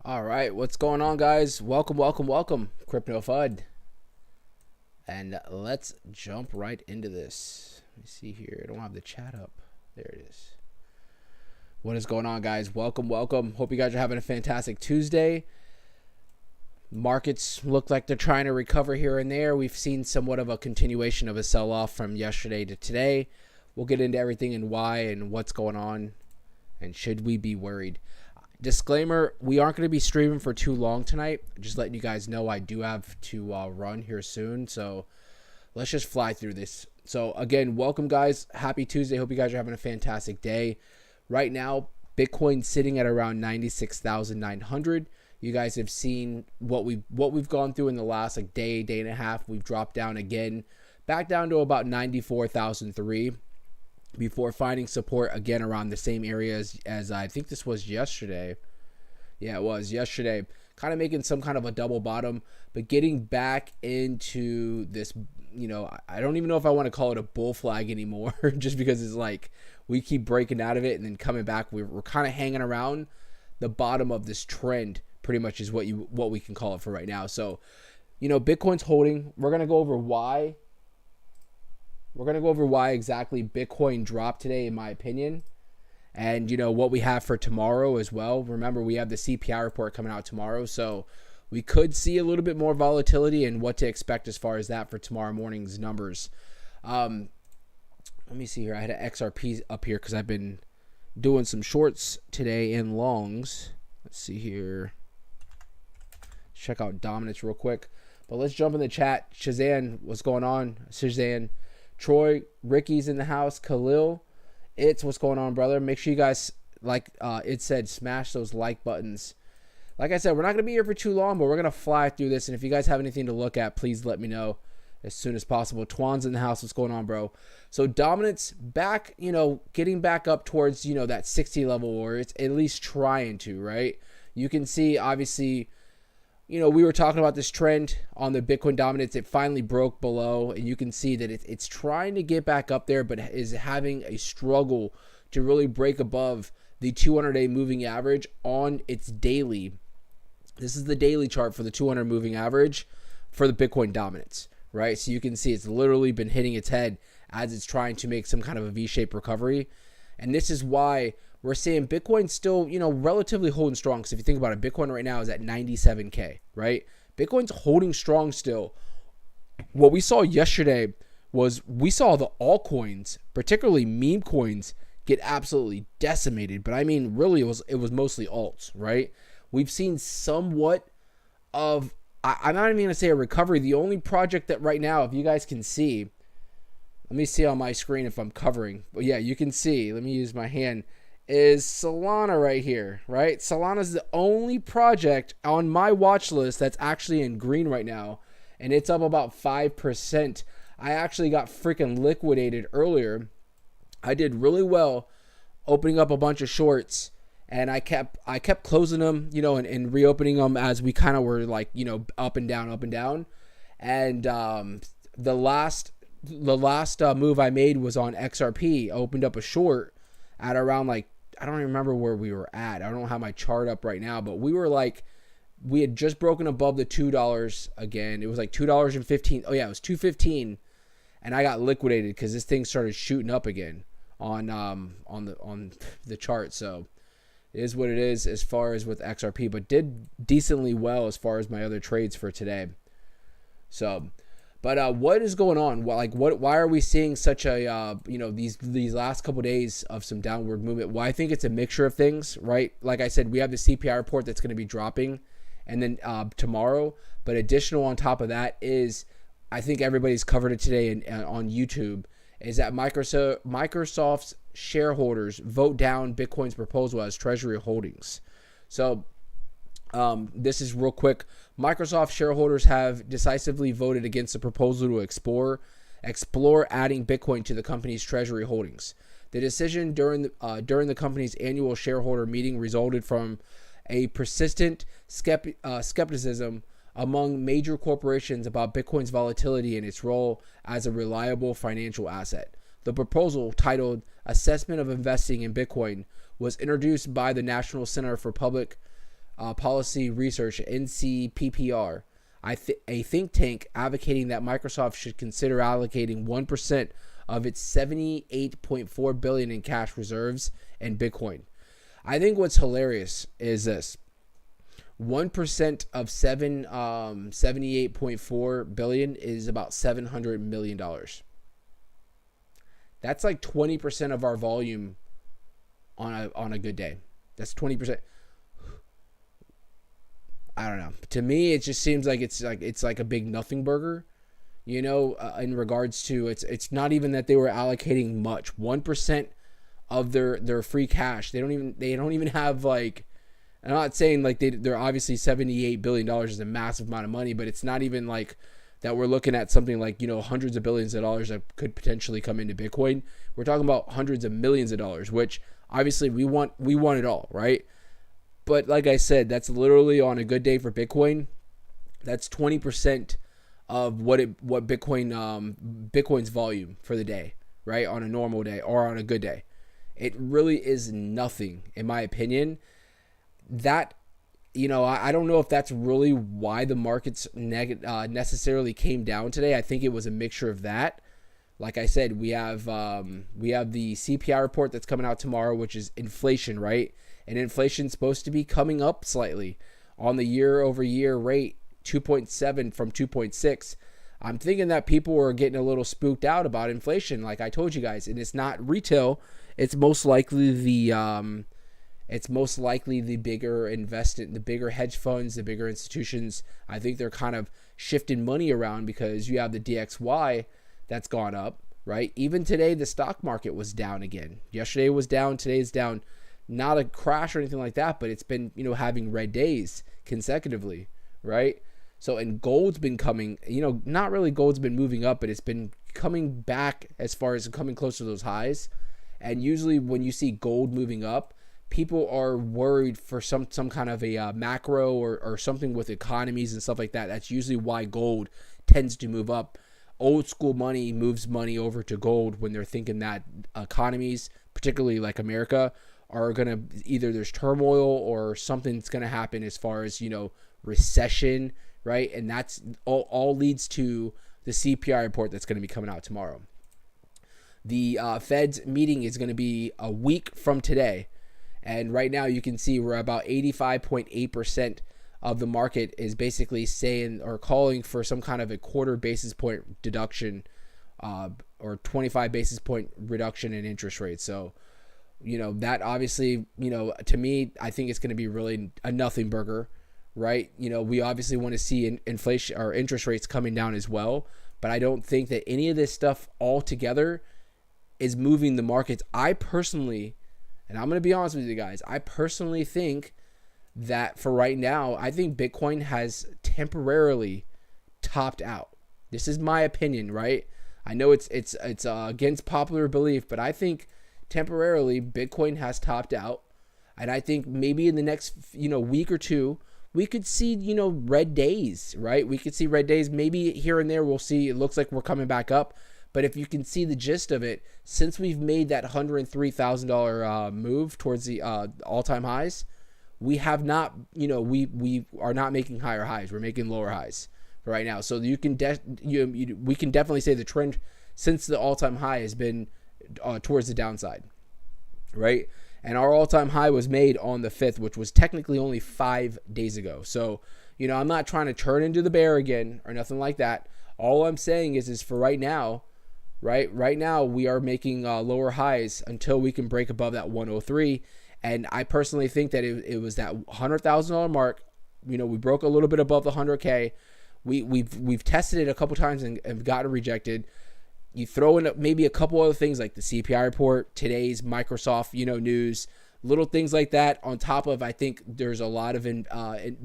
All right, what's going on, guys? Welcome, Crypto FUD. And let's jump right into this. Let me see here. I don't have the chat up. There it is. What is going on, guys? Welcome. Hope you guys are having a fantastic Tuesday. Markets look like they're trying to recover here and there. We've seen somewhat of a continuation of a sell-off from yesterday to today. We'll get into everything and why and what's going on and should we be worried. Disclaimer, we aren't going to be streaming for too long tonight. Just letting you guys know I do have to run here soon. So let's just fly through this. So again, welcome, guys. Happy Tuesday. Hope you guys are having a fantastic day. Right now, Bitcoin's sitting at around 96,900. You guys have seen what we've gone through in the last day and a half. We've dropped down again, back down to about 94,003. Before finding support again around the same areas as I think this was yesterday. Yeah, it was yesterday. Kind of making some kind of a double bottom, but getting back into this, I don't even know if I want to call it a bull flag anymore, just because it's like we keep breaking out of it and then coming back. We're kind of hanging around the bottom of this trend, pretty much is what we can call it for right now. So, Bitcoin's holding. We're going to go over why. We're going to go over why exactly Bitcoin dropped today, in my opinion, and, what we have for tomorrow as well. Remember, we have the CPI report coming out tomorrow, so we could see a little bit more volatility and what to expect as far as that for tomorrow morning's numbers. Let me see here. I had an XRP up here because I've been doing some shorts today and longs. Let's see here. Check out dominance real quick. But let's jump in the chat. Shazan, what's going on? Shazan. Troy, Ricky's in the house. Khalil, what's going on, brother? Make sure you guys, like it said, smash those like buttons. Like I said, we're not going to be here for too long, but we're going to fly through this. And if you guys have anything to look at, please let me know as soon as possible. Twan's in the house. What's going on, bro? So dominance back, getting back up towards, that 60 level, or it's at least trying to, right? You can see, obviously, we were talking about this trend on the Bitcoin dominance. It finally broke below, and you can see that it's trying to get back up there, but is having a struggle to really break above the 200-day moving average on its daily. This is the daily chart for the 200 moving average for the Bitcoin dominance, right? So you can see it's literally been hitting its head as it's trying to make some kind of a V-shaped recovery. And this is why we're seeing Bitcoin still, relatively holding strong. Because if you think about it, Bitcoin right now is at 97K, right? Bitcoin's holding strong still. What we saw yesterday was we saw the altcoins, particularly meme coins, get absolutely decimated. But I mean, really, it was mostly alts, right? We've seen somewhat of, I'm not even going to say a recovery. The only project that right now, if you guys can see, let me see on my screen if I'm covering. But yeah, you can see. Let me use my hand. Is Solana right here, right? Solana's the only project on my watch list that's actually in green right now, and it's up about 5%. I actually got freaking liquidated earlier. I did really well opening up a bunch of shorts, and I kept closing them, and reopening them as we kind of were like, up and down. And the last move I made was on XRP. I opened up a short at around I don't even remember where we were at. I don't have my chart up right now, but we had just broken above the $2 again. It was like $2.15. Oh yeah, it was $2.15, and I got liquidated because this thing started shooting up again on the chart. So it is what it is as far as with XRP, but did decently well as far as my other trades for today. So. But what is going on? Why are we seeing such a these last couple of days of some downward movement? Well, I think it's a mixture of things, right? Like I said, we have the CPI report that's going to be dropping, and then tomorrow. But additional on top of that is, I think everybody's covered it today on YouTube, is that Microsoft's shareholders vote down Bitcoin's proposal as treasury holdings. So. This is real quick. Microsoft shareholders have decisively voted against the proposal to explore adding Bitcoin to the company's treasury holdings. The decision during the company's annual shareholder meeting resulted from a persistent skepticism among major corporations about Bitcoin's volatility and its role as a reliable financial asset. The proposal, titled Assessment of Investing in Bitcoin, was introduced by the National Center for Public Policy Research, NCPPR, a think tank advocating that Microsoft should consider allocating 1% of its $78.4 billion in cash reserves in Bitcoin. I think what's hilarious is this. 1% of $78.4 billion is about $700 million. That's like 20% of our volume on a good day. That's 20%. I don't know. To me, it just seems like it's like a big nothing burger, in regards to it's not even that they were allocating much. 1% of their free cash. They don't even have like. I'm not saying like they're obviously $78 billion is a massive amount of money, but it's not even like that we're looking at something like, hundreds of billions of dollars that could potentially come into Bitcoin. We're talking about hundreds of millions of dollars, which obviously we want it all, right? But like I said, that's literally on a good day for Bitcoin. That's 20% of Bitcoin's volume for the day, right? On a normal day or on a good day. It really is nothing, in my opinion. That, I don't know if that's really why the markets necessarily came down today. I think it was a mixture of that. Like I said, we have the CPI report that's coming out tomorrow, which is inflation, right? And inflation's supposed to be coming up slightly on the year-over-year rate, 2.7 from 2.6. I'm thinking that people are getting a little spooked out about inflation, like I told you guys, and it's not retail. It's most likely the bigger hedge funds, the bigger institutions. I think they're kind of shifting money around because you have the DXY that's gone up, right? Even today, the stock market was down again. Yesterday was down. Today's down. Not a crash or anything like that, but it's been, having red days consecutively, right? So, and gold's been coming, not really gold's been moving up, but it's been coming back as far as coming close to those highs. And usually when you see gold moving up, people are worried for some kind of a macro or something with economies and stuff like that. That's usually why gold tends to move up. Old school money moves money over to gold when they're thinking that economies, particularly like America, are going to either there's turmoil or something's going to happen as far as, recession, right? And that's all leads to the CPI report that's going to be coming out tomorrow. The Fed's meeting is going to be a week from today. And right now you can see we're about 85.8% of the market is basically saying or calling for some kind of a quarter basis point deduction or 25 basis point reduction in interest rates. So, that obviously, to me, I think it's going to be really a nothing burger, right? We obviously want to see inflation or interest rates coming down as well. But I don't think that any of this stuff altogether is moving the markets. I personally, and I'm going to be honest with you guys, I personally think that for right now, I think Bitcoin has temporarily topped out. This is my opinion, right? I know it's against popular belief, but I think temporarily Bitcoin has topped out. And I think maybe in the next, week or two, we could see, red days, right? We could see red days. Maybe here and there we'll see, it looks like we're coming back up. But if you can see the gist of it, since we've made that $103,000 move towards the all-time highs, we have not, we are not making higher highs. We're making lower highs right now. So you can we can definitely say the trend since the all-time high has been towards the downside, right? And our all-time high was made on the 5th, which was technically only 5 days ago. So, I'm not trying to turn into the bear again or nothing like that. All I'm saying is for right now, right now we are making lower highs until we can break above that 103. And I personally think that it was that $100,000 mark. We broke a little bit above the 100K. We've tested it a couple times and gotten rejected. You throw in maybe a couple other things like the CPI report, today's Microsoft, news, little things like that on top of, I think there's a lot of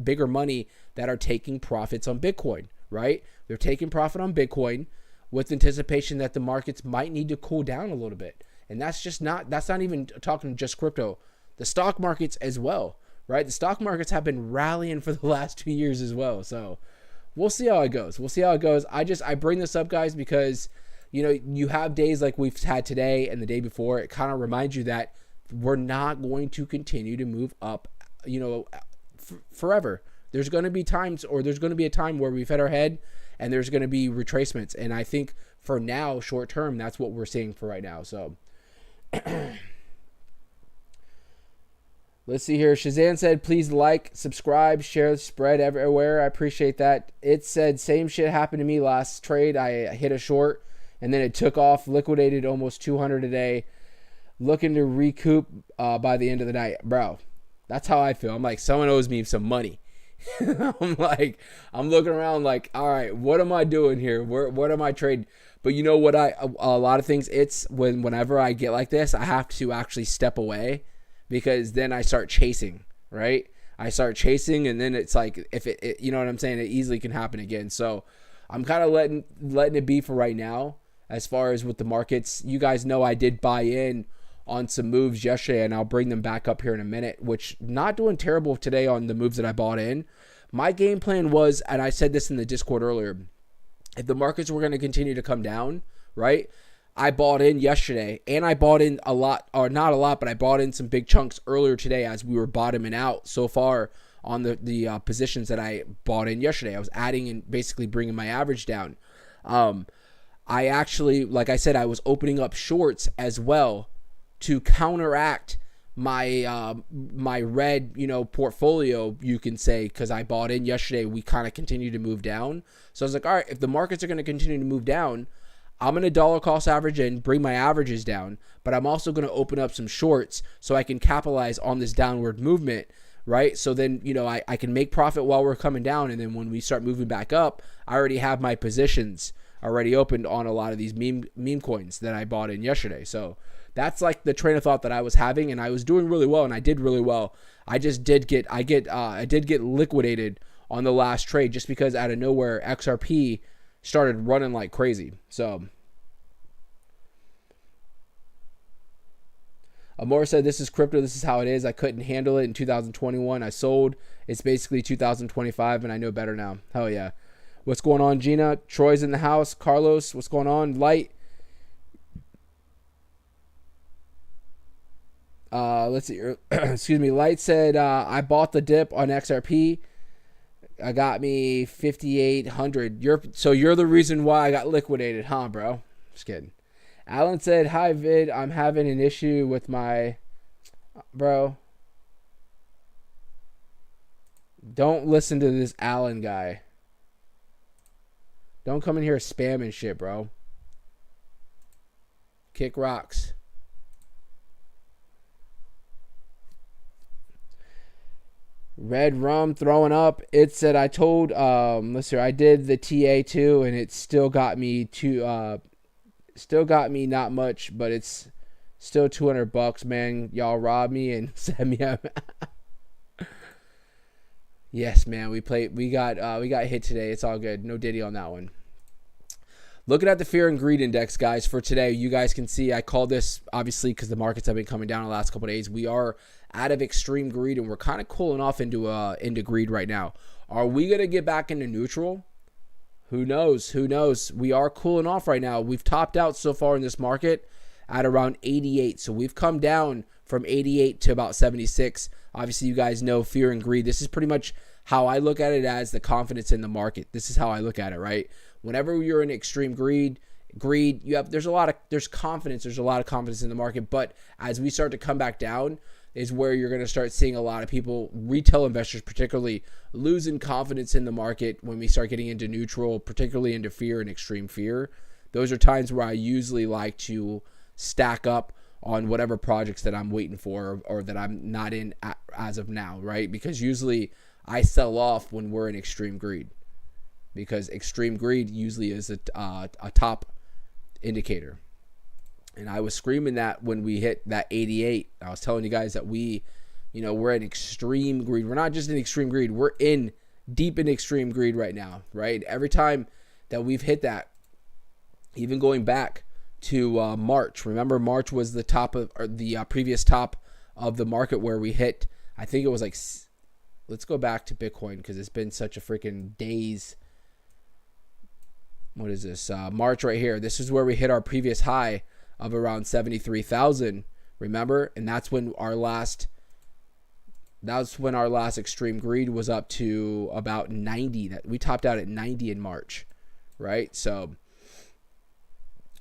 bigger money that are taking profits on Bitcoin, right? They're taking profit on Bitcoin with anticipation that the markets might need to cool down a little bit. And that's not even talking just crypto, the stock markets as well, right? The stock markets have been rallying for the last 2 years as well. So we'll see how it goes. I bring this up, guys, because you have days like we've had today and the day before. It kind of reminds you that we're not going to continue to move up, forever. There's going to be times, or there's going to be a time where we've hit our head and there's going to be retracements. And I think for now, short term, that's what we're seeing for right now. So let's see here. Shazan said, please like, subscribe, share, spread everywhere. I appreciate that. It said, same shit happened to me last trade. I hit a short and then it took off, liquidated almost 200 a day. Looking to recoup by the end of the night. Bro, that's how I feel. I'm like, someone owes me some money. I'm looking around like, all right, what am I doing here? What am I trading? But you know what? A lot of things, it's whenever I get like this, I have to actually step away, because then I start chasing, right? I start chasing, and then it's like, if it you know what I'm saying? It easily can happen again. So I'm kind of letting it be for right now. As far as with the markets, you guys know I did buy in on some moves yesterday, and I'll bring them back up here in a minute, which not doing terrible today on the moves that I bought in. My game plan was, and I said this in the Discord earlier, if the markets were going to continue to come down, right, I bought in yesterday, and I bought in a lot, or not a lot, but I bought in some big chunks earlier today as we were bottoming out so far on the positions that I bought in yesterday. I was adding and basically bringing my average down. I actually, like I said, I was opening up shorts as well to counteract my my red, portfolio, you can say, because I bought in yesterday. We kind of continued to move down. So I was like, all right, if the markets are going to continue to move down, I'm going to dollar cost average in, bring my averages down, but I'm also going to open up some shorts so I can capitalize on this downward movement, right? So then, I can make profit while we're coming down, and then when we start moving back up, I already have my positions already opened on a lot of these meme coins that I bought in yesterday. So that's like the train of thought that I was having, and I was doing really well, and I did really well. I did get liquidated on the last trade just because out of nowhere XRP started running like crazy. So Amor said, this is crypto, this is how it is. I couldn't handle it in 2021. I sold. It's basically 2025, and I know better now. Hell yeah. What's going on, Gina? Troy's in the house. Carlos, what's going on? Light. Let's see. Excuse me. Light said, I bought the dip on XRP. I got me 5,800. You're the reason why I got liquidated, huh, bro? Just kidding. Alan said, hi, Vid. I'm having an issue with my... Bro. Don't listen to this Alan guy. Don't come in here spamming shit, bro. Kick rocks. Red rum throwing up. It said, I told, let's see, I did the TA too, and it still got me not much, but it's still $200, man. Y'all robbed me and sent me up. Yes, man, we got hit today. It's all good. No Diddy on that one. Looking at the fear and greed index, guys, for today, you guys can see I called this, obviously, because the markets have been coming down the last couple of days. We are out of extreme greed, and we're kind of cooling off into greed right now. Are we going to get back into neutral? Who knows? Who knows? We are cooling off right now. We've topped out so far in this market at around 88. So we've come down from 88 to about 76. Obviously, you guys know fear and greed. This is pretty much how I look at it, as the confidence in the market. This is how I look at it, right? Whenever you're in extreme greed, there's confidence. There's a lot of confidence in the market. But as we start to come back down, is where you're going to start seeing a lot of people, retail investors particularly, losing confidence in the market when we start getting into neutral, particularly into fear and extreme fear. Those are times where I usually like to stack up on whatever projects that I'm waiting for or that I'm not in as of now, right? Because usually I sell off when we're in extreme greed, because extreme greed usually is a top indicator. And I was screaming that when we hit that 88. I was telling you guys that we're in extreme greed. We're not just in extreme greed. We're deep in extreme greed right now, right? Every time that we've hit that, even going back to March. Remember, March was the top of, or the previous top of the market where we hit, I think it was like, let's go back to Bitcoin because it's been such a freaking days. What is this? March right here. This is where we hit our previous high of around 73,000, remember? And that's when our last That's when our last extreme greed was up to about 90. That we topped out at 90 in March, right? So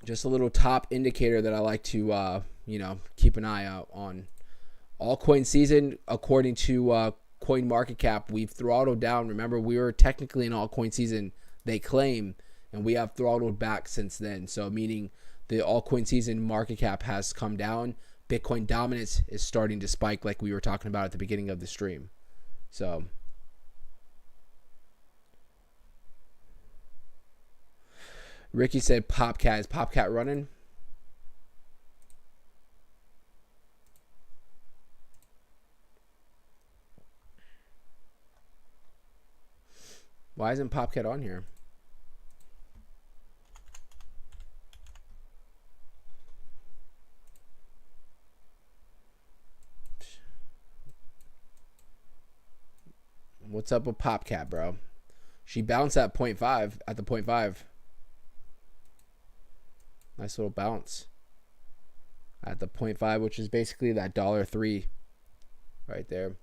just a little top indicator that I like to keep an eye out on. Altcoin season, according to CoinMarketCap, we've throttled down. Remember, we were technically in altcoin season, they claim, and we have throttled back since then. So meaning the altcoin season market cap has come down. Bitcoin dominance is starting to spike like we were talking about at the beginning of the stream. So Ricky said Popcat. Is Popcat running? Why isn't Popcat on here? What's up with Popcat, bro? She bounced at 0.5 at the 0.5. Nice little bounce at the 0.5, which is basically that $3 right there.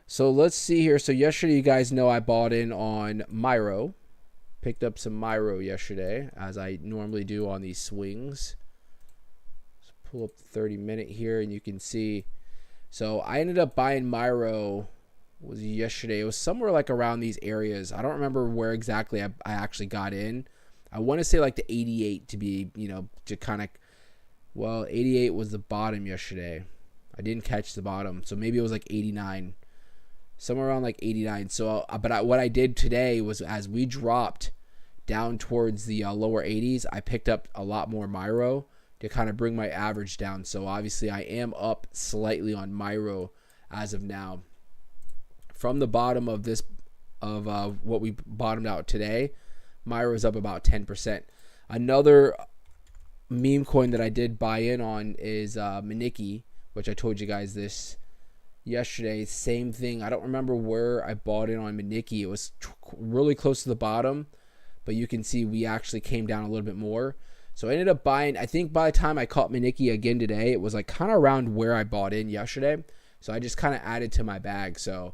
So let's see here. So yesterday, you guys know I bought in on Myro. Picked up some Myro yesterday, as I normally do on these swings. Let's pull up the 30-minute here, and you can see. So I ended up buying Myro was yesterday. It was somewhere like around these areas. I don't remember where exactly I actually got in. I want to say like the 88 to be, to kind of, 88 was the bottom yesterday. I didn't catch the bottom. So maybe it was like 89. Somewhere around like 89. So, what I did today was as we dropped down towards the lower 80s, I picked up a lot more Myro to kind of bring my average down. So obviously I am up slightly on Myro as of now. From the bottom of this, of what we bottomed out today, Myro is up about 10%. Another meme coin that I did buy in on is Memecoin, which I told you guys this yesterday. Same thing. I don't remember where I bought in on Memecoin. It was really close to the bottom, but you can see we actually came down a little bit more. So I ended up buying, I think by the time I caught Memecoin again today, it was like kind of around where I bought in yesterday. So I just kind of added to my bag. So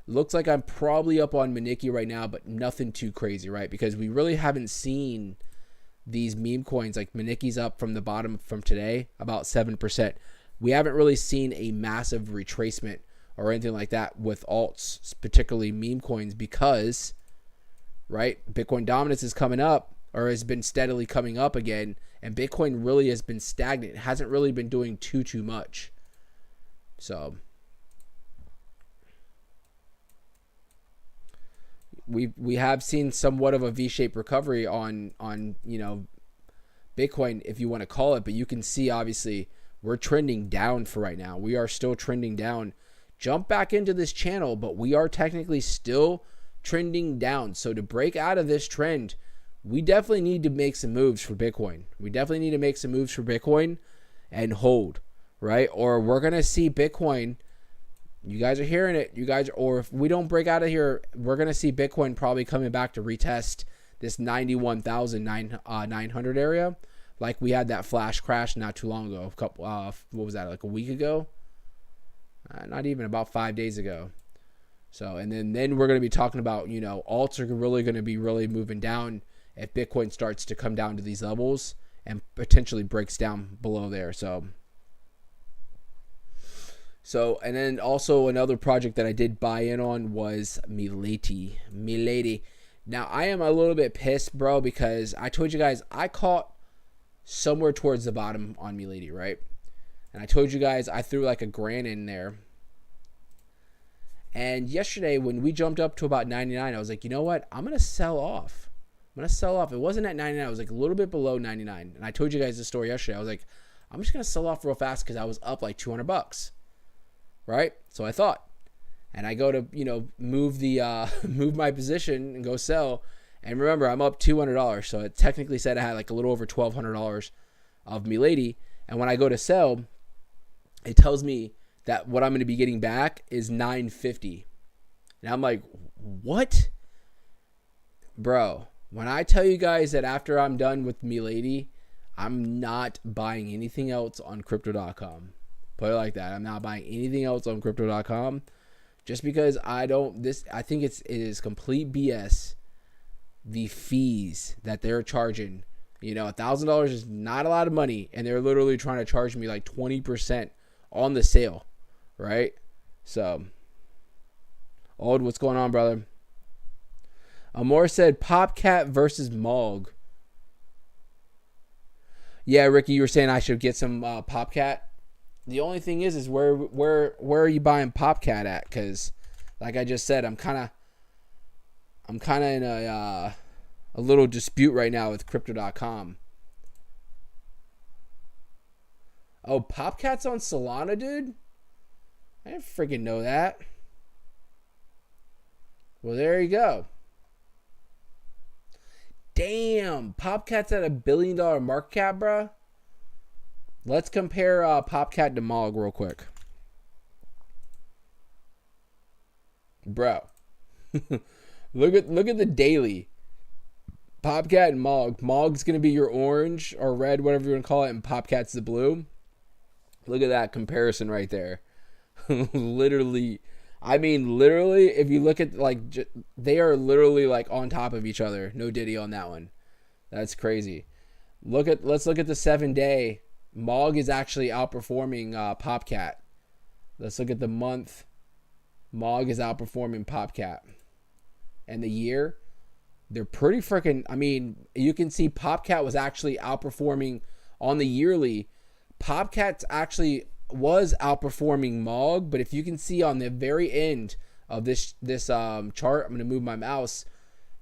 looks like I'm probably up on Memecoin right now, but nothing too crazy, right? Because we really haven't seen these meme coins. Like Memecoin's up from the bottom from today about 7%. We haven't really seen a massive retracement or anything like that with alts, particularly meme coins, because, right, Bitcoin dominance is coming up, or has been steadily coming up again, and Bitcoin really has been stagnant. It hasn't really been doing too much. So we have seen somewhat of a V-shaped recovery on Bitcoin, if you want to call it, but you can see obviously we're trending down for right now. We are still trending down. Jump back into this channel, but we are technically still trending down. So to break out of this trend, we definitely need to make some moves for Bitcoin. We definitely need to make some moves for Bitcoin and hold, right? Or we're going to see Bitcoin, you guys are hearing it, or if we don't break out of here, we're going to see Bitcoin probably coming back to retest this 91,900 area. Like we had that flash crash not too long ago. What was that, like a week ago? Not even, about 5 days ago. So, and then we're going to be talking about, alts are really going to be really moving down if Bitcoin starts to come down to these levels and potentially breaks down below there. So, and then also another project that I did buy in on was Milady. Now, I am a little bit pissed, bro, because I told you guys I caught somewhere towards the bottom on Milady, right? And I told you guys I threw like $1,000 in there. And yesterday when we jumped up to about 99, I was like, you know what? I'm going to sell off. It wasn't at 99. It was like a little bit below 99. And I told you guys this story yesterday. I was like, I'm just going to sell off real fast because I was up like $200. Right? So I thought. And I go to, move my position and go sell. And remember, I'm up $200. So it technically said I had like a little over $1,200 of Milady. And when I go to sell, it tells me that what I'm going to be getting back is $950. And I'm like, what? Bro, when I tell you guys that after I'm done with Milady, I'm not buying anything else on crypto.com. Put it like that. I'm not buying anything else on crypto.com just because I think it is complete BS. The fees that they're charging, $1,000 is not a lot of money, and they're literally trying to charge me like 20% on the sale, right? So, Old, what's going on, brother? Amor said Popcat versus Mog. Yeah, Ricky, you were saying I should get some Popcat. The only thing is where are you buying Popcat at? Because, like I just said, I'm kind of in a little dispute right now with Crypto.com. Oh, Popcat's on Solana, dude? I didn't freaking know that. Well, there you go. Damn, Popcat's at $1 billion market cap, bro. Let's compare Popcat to Mog real quick. Bro. Look at the daily. Popcat and Mog. Mog's going to be your orange or red, whatever you want to call it, and Popcat's the blue. Look at that comparison right there. Literally, if you look at, they are literally, on top of each other. No diddy on that one. That's crazy. Let's look at the 7-day. Mog is actually outperforming Popcat. Let's look at the month. Mog is outperforming Popcat. And the year, they're pretty freaking, you can see Popcat was actually outperforming on the yearly. Popcat actually was outperforming Mog, but if you can see on the very end of this chart, I'm going to move my mouse,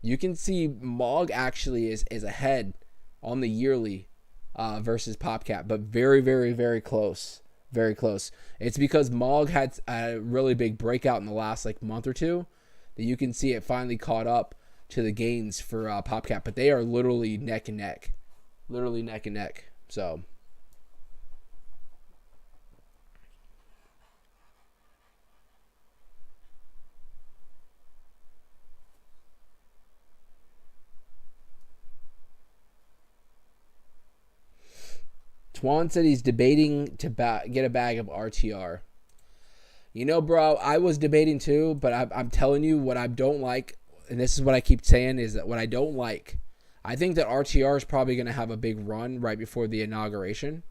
you can see Mog actually is ahead on the yearly versus Popcat, but very, very, very close. Very close. It's because Mog had a really big breakout in the last month or two that you can see it finally caught up to the gains for Popcat, but they are literally neck and neck. Literally neck and neck. So Twan said he's debating to get a bag of RTR. Bro, I was debating too, but I'm telling you what I don't like, and this is what I keep saying, is that what I don't like, I think that RTR is probably going to have a big run right before the inauguration.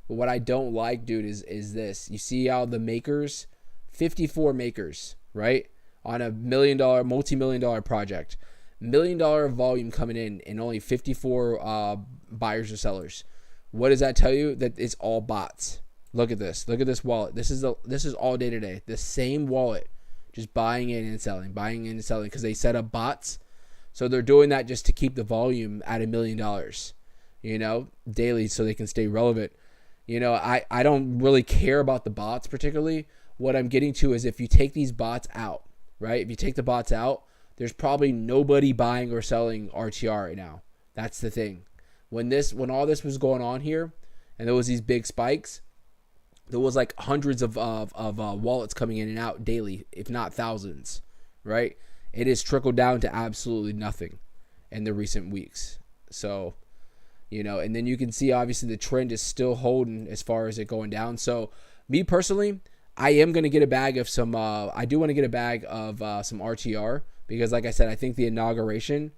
But what I don't like, dude, is this. You see how the makers, 54 makers, right, on a multi-million-dollar project, $1 million volume coming in, and only 54 buyers or sellers. What does that tell you? That it's all bots. Look at this. Look at this wallet. This is all day today. The same wallet, just buying in and selling, because they set up bots. So they're doing that just to keep the volume at $1 million, daily, so they can stay relevant. I don't really care about the bots particularly. What I'm getting to is if you take these bots out, right? If you take the bots out, there's probably nobody buying or selling RTR right now. That's the thing. When all this was going on here, and there was these big spikes, there was hundreds of wallets coming in and out daily, if not thousands, right? It has trickled down to absolutely nothing in the recent weeks. So, and then you can see obviously the trend is still holding as far as it going down. So, me personally, I am going to get a bag of some, I do want to get a bag of some RTR because, like I said, I think the inauguration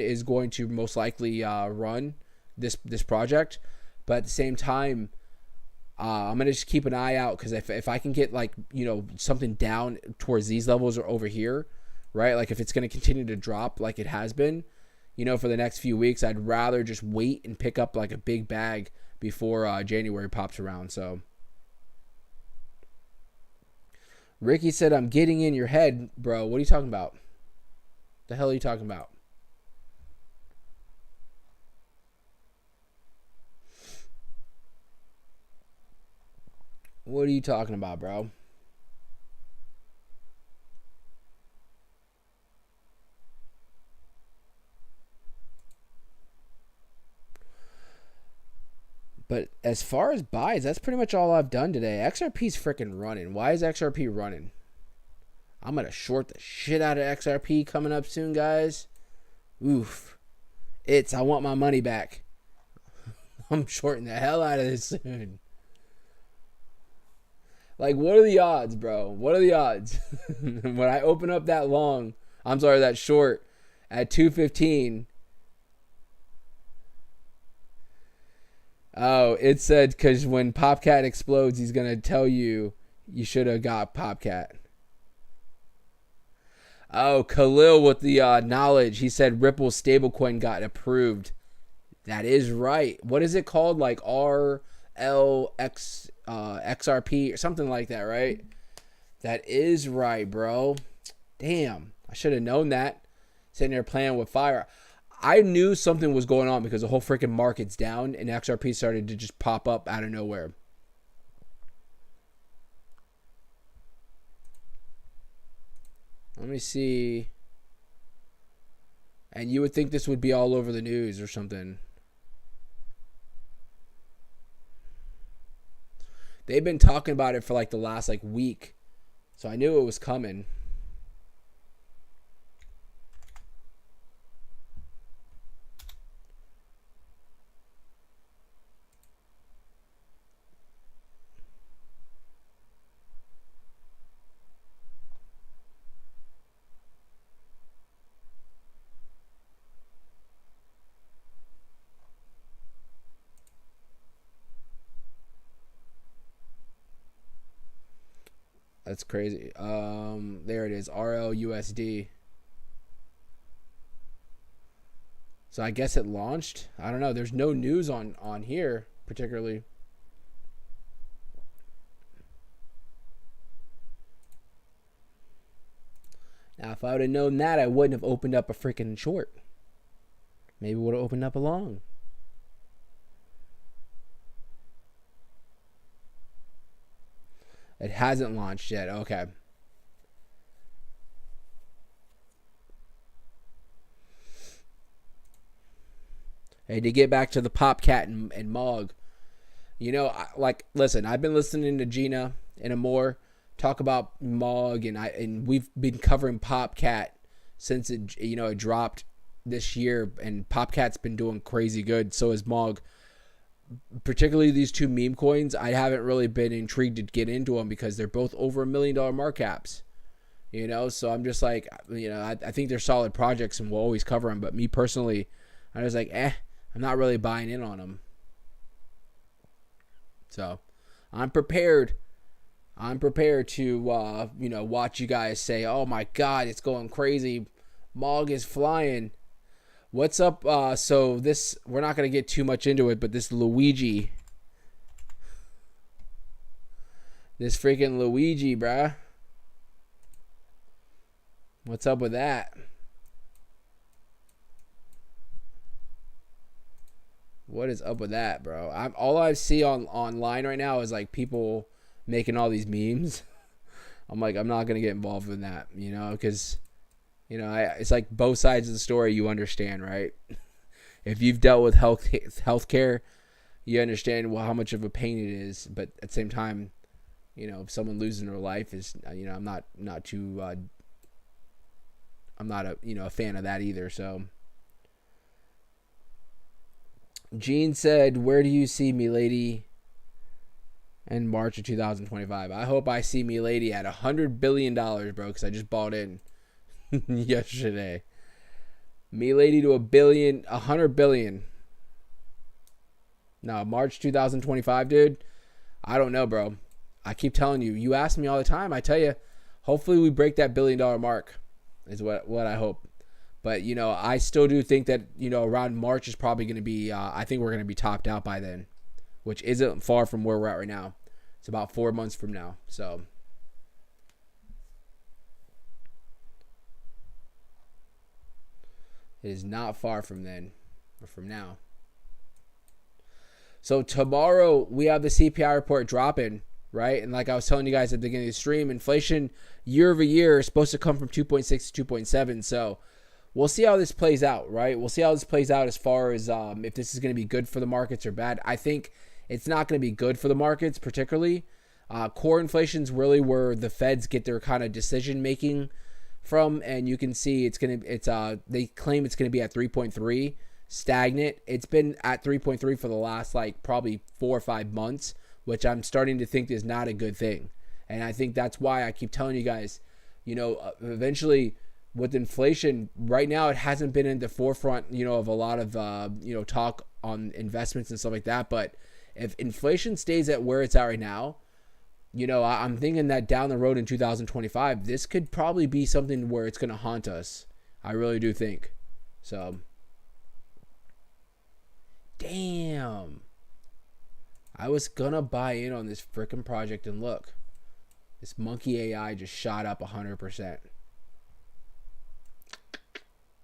is going to most likely run this project. But at the same time, I'm going to just keep an eye out because if I can get something down towards these levels or over here, right? If it's going to continue to drop like it has been, for the next few weeks, I'd rather just wait and pick up a big bag before January pops around. So Ricky said, I'm getting in your head, bro. What are you talking about? The hell are you talking about? What are you talking about, bro? But as far as buys, that's pretty much all I've done today. XRP's freaking running. Why is XRP running? I'm going to short the shit out of XRP coming up soon, guys. Oof. I want my money back. I'm shorting the hell out of this soon. Like, what are the odds, bro? What are the odds? When I open up that short at 215. Oh, it said because when Popcat explodes, he's going to tell you should have got Popcat. Oh, Khalil with the knowledge. He said Ripple's stablecoin got approved. That is right. What is it called? Like RLX XRP or something like that, right? That is right, bro. Damn, I should have known that. Sitting there playing with fire. I knew something was going on because the whole freaking market's down and XRP started to just pop up out of nowhere. Let me see. And you would think this would be all over the news or something. They've been talking about it for like the last week. So I knew it was coming. That's crazy. There it is. RLUSD. So I guess it launched. I don't know. There's no news on here particularly. Now, if I would have known that, I wouldn't have opened up a freaking short. Maybe would have opened up a long. It hasn't launched yet. Okay. Hey, to get back to the Popcat and Mog, listen, I've been listening to Gina and Amor talk about Mog, and we've been covering Popcat since it dropped this year, and Popcat's been doing crazy good. So is Mog. Particularly these two meme coins, I haven't really been intrigued to get into them because they're both over $1 million market caps. So I'm just like, I think they're solid projects and we'll always cover them. But me personally, I was like, I'm not really buying in on them. So I'm prepared. I'm prepared to, watch you guys say, oh my God, it's going crazy. Mog is flying. What's up? So this, we're not going to get too much into it, but this Luigi, bruh. What's up with that? What is up with that, bro? All I see online right now is like people making all these memes. I'm like, I'm not going to get involved in that, because it's like both sides of the story you understand, right? If you've dealt with healthcare, you understand how much of a pain it is. But at the same time, if someone losing their life is, I'm not a fan of that either. So, Gene said, "Where do you see Milady in March of 2025?" I hope I see Milady at $100 billion, bro, because I just bought in yesterday. Milady to $100 billion. No, March 2025, dude. I don't know, bro. I keep telling you. You ask me all the time. I tell you, hopefully we break that $1 billion mark is what I hope. But, I still do think that, around March is probably going to be, I think we're going to be topped out by then, which isn't far from where we're at right now. It's about 4 months from now. So, it is not far from then or from now. So tomorrow we have the CPI report dropping, right? And like I was telling you guys at the beginning of the stream, inflation year over year is supposed to come from 2.6 to 2.7. So we'll see how this plays out, right? We'll see how this plays out as far as if this is going to be good for the markets or bad. I think it's not going to be good for the markets, particularly. Core inflation's really where the Feds get their kind of decision making from, and you can see they claim it's going to be at 3.3. stagnant. It's been at 3.3 for the last like probably 4 or 5 months, which I'm starting to think is not a good thing. And I think that's why I keep telling you guys, eventually with inflation right now, it hasn't been in the forefront, of a lot of, talk on investments and stuff like that. But if inflation stays at where it's at right now, I'm thinking that down the road in 2025, this could probably be something where it's going to haunt us. I really do think. So, damn. I was going to buy in on this freaking project, and look. This monkey AI just shot up 100%.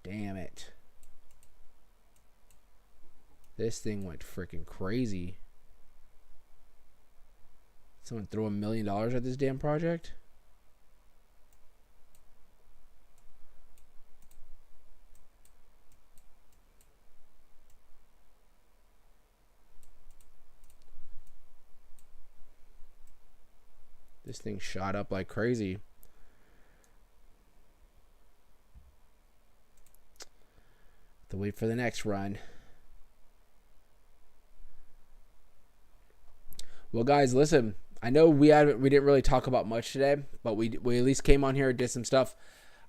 Damn it. This thing went freaking crazy. Someone throw $1 million at this damn project? This thing shot up like crazy. Have to wait for the next run. Well, guys, listen. I know we didn't really talk about much today, but we at least came on here and did some stuff.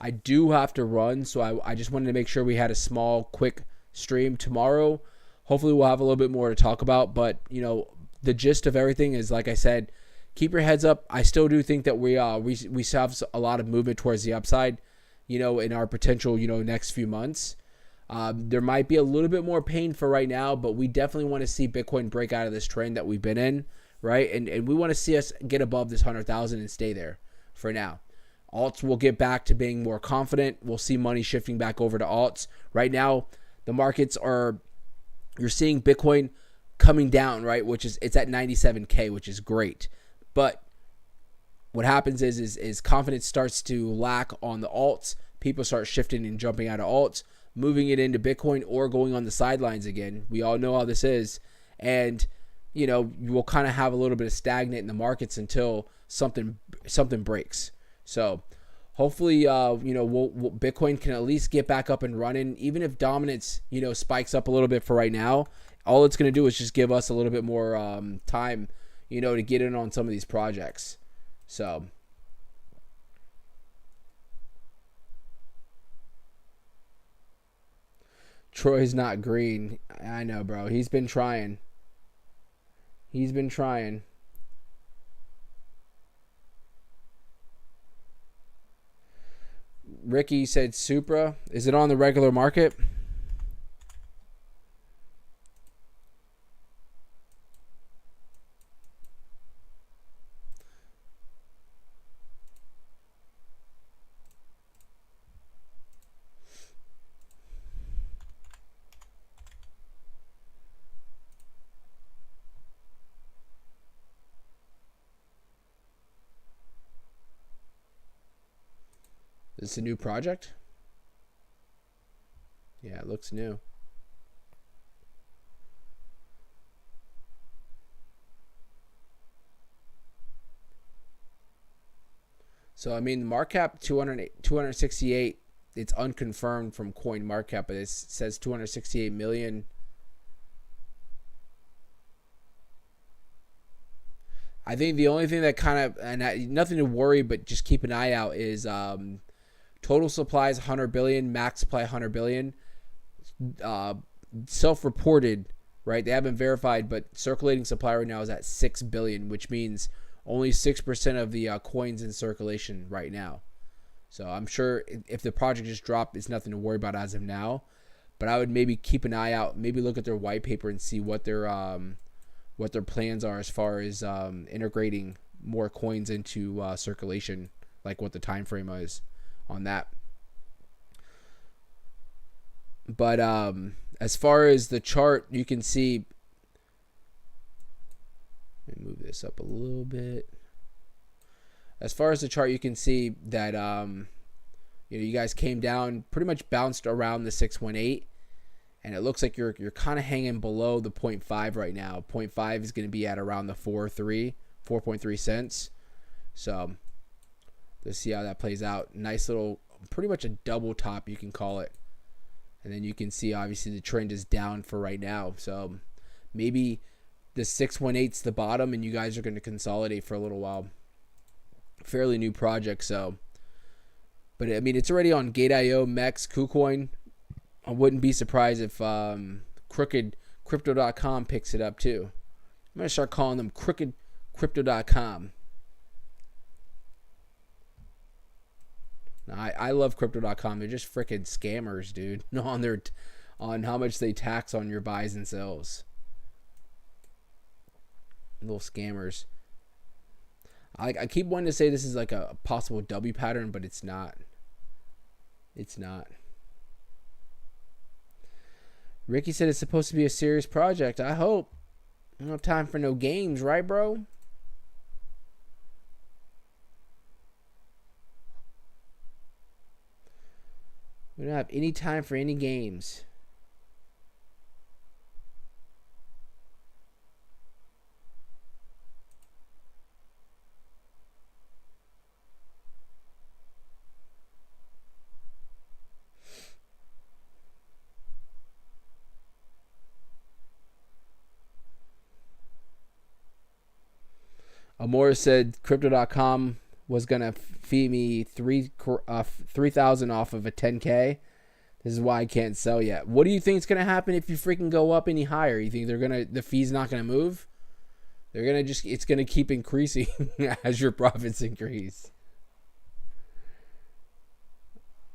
I do have to run, so I just wanted to make sure we had a small, quick stream tomorrow. Hopefully, we'll have a little bit more to talk about. But the gist of everything is, like I said, keep your heads up. I still do think that we still have a lot of movement towards the upside, in our potential, next few months. There might be a little bit more pain for right now, but we definitely want to see Bitcoin break out of this trend that we've been in, right? And we want to see us get above this 100,000 and stay there for now. Alts will get back to being more confident. We'll see money shifting back over to alts. Right now, the markets you're seeing Bitcoin coming down, right? It's at 97K, which is great. But what happens is confidence starts to lack on the alts. People start shifting and jumping out of alts, moving it into Bitcoin or going on the sidelines again. We all know how this is. And, you will kind of have a little bit of stagnant in the markets until something breaks. So hopefully, Bitcoin can at least get back up and running. Even if dominance, spikes up a little bit for right now, all it's going to do is just give us a little bit more time, to get in on some of these projects. So, Troy's not green. I know, bro. He's been trying. Ricky said Supra. Is it on the regular market? Is this a new project? Yeah, it looks new. So, I mean, market cap 268, it's unconfirmed from CoinMarketCap, but it says 268 million. I think the only thing that kind of, and nothing to worry, but just keep an eye out is total supply is 100 billion, max supply 100 billion. Self-reported, right? They haven't verified, but circulating supply right now is at 6 billion, which means only 6% of the coins in circulation right now. So I'm sure if the project just dropped, it's nothing to worry about as of now. But I would maybe keep an eye out, maybe look at their white paper and see what their plans are as far as integrating more coins into circulation, like what the time frame is on that. But as far as the chart, you can see, let me move this up a little bit. As far as the chart, you can see that you guys came down, pretty much bounced around the 618, and it looks like you're kind of hanging below the 0.5 right now. 0.5 is going to be at around the 4.3 cents. So let's see how that plays out. Nice little, pretty much a double top, you can call it. And then you can see, obviously, the trend is down for right now. So maybe the 618's the bottom, and you guys are going to consolidate for a little while. Fairly new project, so. But, I mean, it's already on Gate.io, Mex, KuCoin. I wouldn't be surprised if Crooked Crypto.com picks it up, too. I'm going to start calling them Crooked Crypto.com. I love Crypto.com. They're just freaking scammers, dude. On how much they tax on your buys and sells. Little scammers. I keep wanting to say this is like a possible W pattern, but it's not. It's not. Ricky said it's supposed to be a serious project. I hope. I don't have time for no games, right, bro? We don't have any time for any games. Amora said Crypto.com was going to fee me 3,000 off of a 10K. This is why I can't sell yet. What do you think is going to happen if you freaking go up any higher? You think the fee's not going to move? It's going to keep increasing as your profits increase.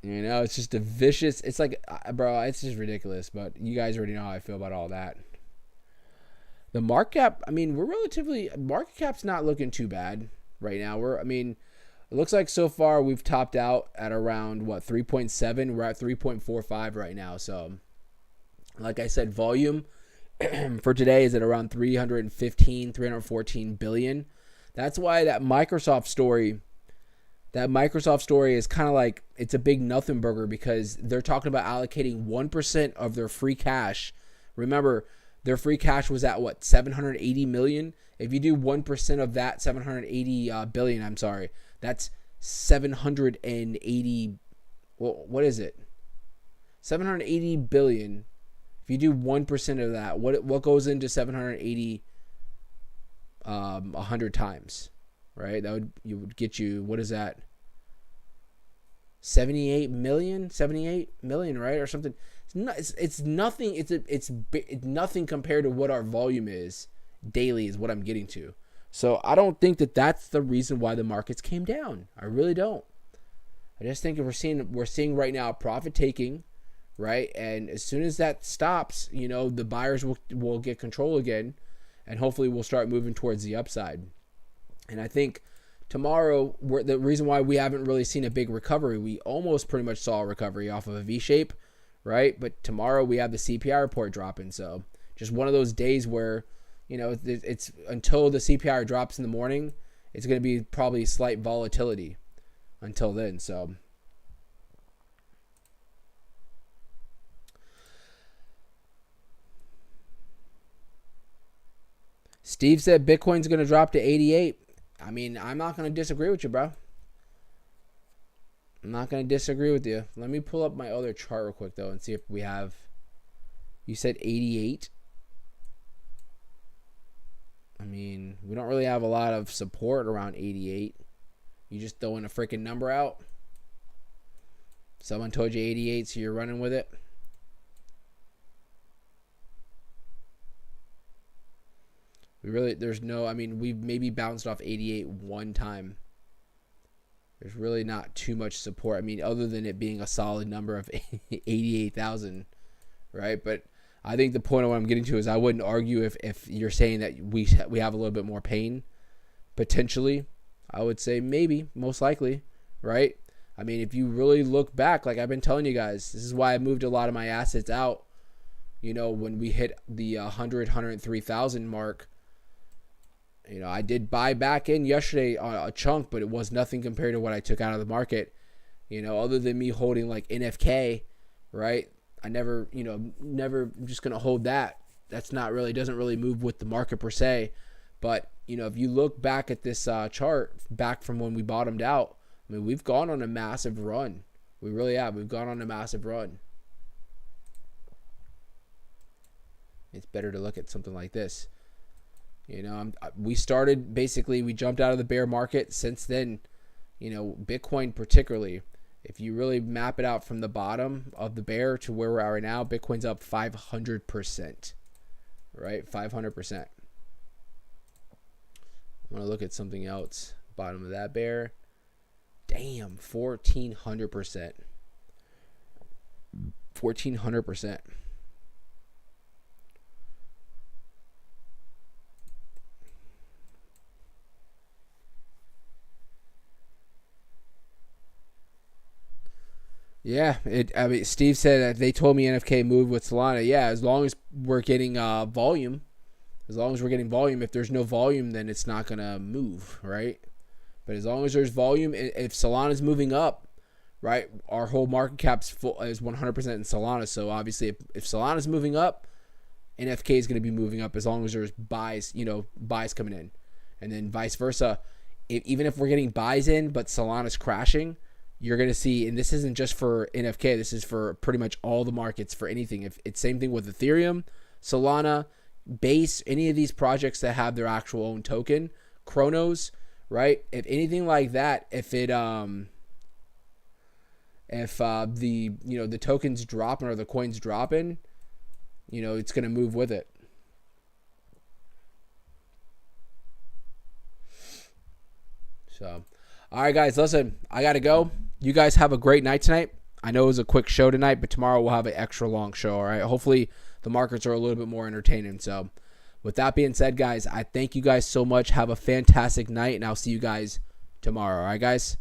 You know, it's just a vicious, it's like, bro, it's just ridiculous, but you guys already know how I feel about all that. The market cap, I mean, market cap's not looking too bad right now. It looks like so far we've topped out at around, 3.7? We're at 3.45 right now. So, like I said, volume for today is at around 314 billion. That's why that Microsoft story is kind of like, it's a big nothing burger because they're talking about allocating 1% of their free cash. Remember, their free cash was at 780 million. If you do 1% of that 780 billion, that's 780. Well, what is it? 780 billion. If you do 1% of that, what goes into 780 100 times, right? Would get you, what is that? 78 million, right? Or something. It's nothing. It's nothing compared to what our volume is daily is what I'm getting to. So I don't think that's the reason why the markets came down. I really don't. I just think we're seeing right now profit taking, right? And as soon as that stops, the buyers will get control again, and hopefully we'll start moving towards the upside. And I think tomorrow, the reason why we haven't really seen a big recovery, we almost pretty much saw a recovery off of a V shape, right? But tomorrow we have the CPI report dropping. So just one of those days where, it's until the CPI drops in the morning, it's going to be probably slight volatility until then. So Steve said Bitcoin's going to drop to 88. I mean, I'm not going to disagree with you, bro. I'm not going to disagree with you. Let me pull up my other chart real quick, though, and see if we have... You said 88. I mean, we don't really have a lot of support around 88. You just throwing a freaking number out. Someone told you 88, so you're running with it. We've maybe bounced off 88 one time. There's really not too much support. I mean, other than it being a solid number of 88,000, right? But I think the point of what I'm getting to is I wouldn't argue if you're saying that we have a little bit more pain, potentially. I would say maybe, most likely, right? I mean, if you really look back, like I've been telling you guys, this is why I moved a lot of my assets out. When we hit the 103,000 mark, I did buy back in yesterday on a chunk, but it was nothing compared to what I took out of the market. Other than me holding like NFK, right? I never I'm just going to hold that. That's not really, doesn't really move with the market per se. But, if you look back at this chart, back from when we bottomed out, I mean, we've gone on a massive run. We really have. We've gone on a massive run. better to look at something like this. You know, we started, basically, we jumped out of the bear market. Since then, you know, Bitcoin particularly, if you really map it out from the bottom of the bear to where we're at right now, Bitcoin's up 500%, right? 500%. I want to look at something else. Bottom of that bear. Damn, 1,400%. 1,400%. Yeah, I mean, Steve said that they told me NFK moved with Solana. Yeah, as long as we're getting volume, if there's no volume, then it's not gonna move, right? But as long as there's volume, if Solana's moving up, right, our whole market cap's full is 100% in Solana. So obviously, if Solana's moving up, NFK is going to be moving up as long as there's buys coming in, and then vice versa. Even if we're getting buys in, but Solana's crashing, you're going to see, and this isn't just for NFK, this is for pretty much all the markets for anything. If it's same thing with Ethereum, Solana, Base, any of these projects that have their actual own token, Chronos, right? If anything like that, if the the tokens dropping or the coins dropping, it's going to move with it. So, all right, guys, listen, I got to go. You guys have a great night tonight. I know it was a quick show tonight, but tomorrow we'll have an extra long show, all right? Hopefully the markets are a little bit more entertaining. So with that being said, guys, I thank you guys so much. Have a fantastic night, and I'll see you guys tomorrow. All right, guys?